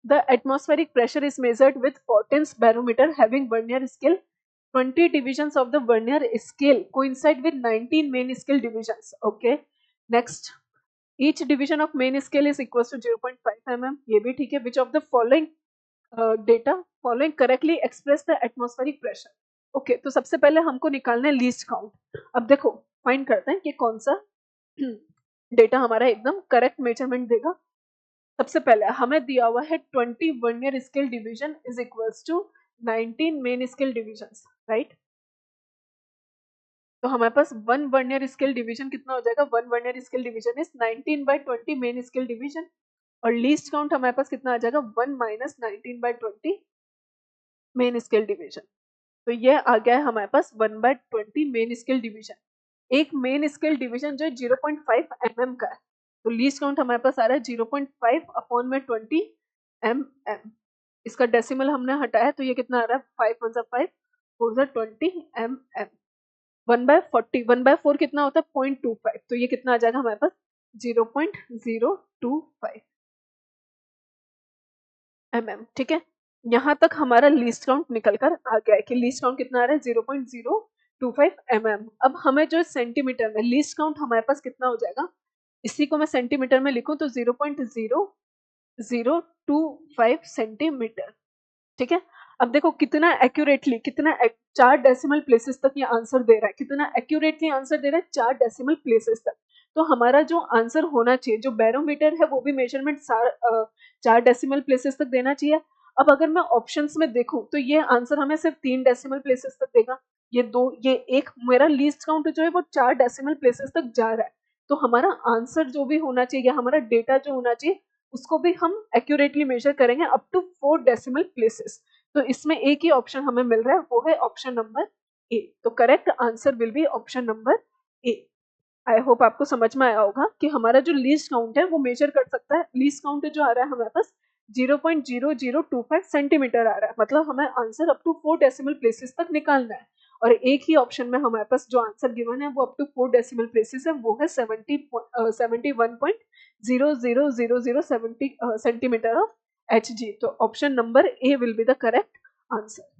The atmospheric pressure is measured with Fortin's barometer having vernier scale. 20 divisions of the vernier scale coincide with 19 main scale divisions. Okay. Next, each division of main scale is equal to 0.5 mm. ये भी ठीक है. Which of the following data following correctly express the atmospheric pressure? Okay, तो सबसे पहले हमको निकालना है लीस्ट काउंट. अब देखो फाइंड करते हैं कि कौन सा डेटा हमारा एकदम करेक्ट मेजरमेंट देगा. सबसे पहले हमें दिया हुआ है 20 vernier scale division is equals to 19 main scale division, right. तो हमारे पास 1 वर्नियर स्केल डिवीजन कितना हो जाएगा? 1 vernier scale division is 19/20 main scale division. और लीस्ट काउंट हमारे पास कितना आ जाएगा? 1 - 19/20 मेन स्केल डिवीजन. तो ये आ गया है हमारे पास 1/20 मेन स्केल डिवीजन. एक मेन स्केल डिवीजन जो है 0.5 mm का है. तो लीस्ट काउंट हमारे पास आ रहा है 0.5 अपॉन में 20 mm. इसका डेसिमल हमने हटाया तो ये कितना आ रहा है? 5 1 5 4 20 mm. 1/40 1/4 कितना होता है? 0.25. तो ये कितना आ जाएगा हमारे पास? 0.025 mm. ठीक है. यहाँ तक हमारा लीस्ट काउंट निकल कर आ गया है कि लीस्ट काउंट कितना आ रहा है? 0.025 mm. अब हमें जो सेंटीमीटर में लीस्ट काउंट हमारे पास कितना हो जाएगा, इसी को मैं सेंटीमीटर में लिखूं तो 0.0025 सेंटीमीटर. ठीक है. अब देखो कितना एक्यूरेटली, कितना 4 डेसिमल प्लेसेस तक ये आंसर दे रहा है. कितना एक्यूरेटली आंसर दे रहा है? 4 डेसिमल प्लेसेस तक. तो हमारा जो आंसर होना चाहिए, जो बैरोमीटर है वो भी मेजरमेंट 4 डेसिमल प्लेसेस तक देना चाहिए. अब अगर मैं ऑप्शंस में देखूं तो ये आंसर हमें सिर्फ 3 डेसिमल प्लेसेस तक देगा. ये एक मेरा लीस्ट काउंट जो है वो 4 डेसिमल प्लेसेस तक जा रहा है. तो हमारा आंसर जो भी होना चाहिए या हमारा डेटा जो होना चाहिए उसको भी हम एक्यूरेटली मेजर करेंगे अप टू 4 डेसिमल प्लेसेस. तो इसमें एक ही ऑप्शन हमें मिल रहा है, वो है ऑप्शन नंबर ए. तो correct answer will be option number A. I hope आपको समझ में आया होगा कि हमारा जो लीस्ट काउंट है वो मेजर कर सकता है. लीस्ट काउंट जो आ रहा है हमारे पास 0.0025 सेंटीमीटर आ रहा है. मतलब हमें answer up to 4 decimal places तक निकालना है. और एक ही ऑप्शन में हमारे पास जो आंसर गिवन है वो अप टू 4 डेसिमल प्लेसेस है, वो है 71.00070 सेंटीमीटर ऑफ Hg. तो option number A will be the correct answer.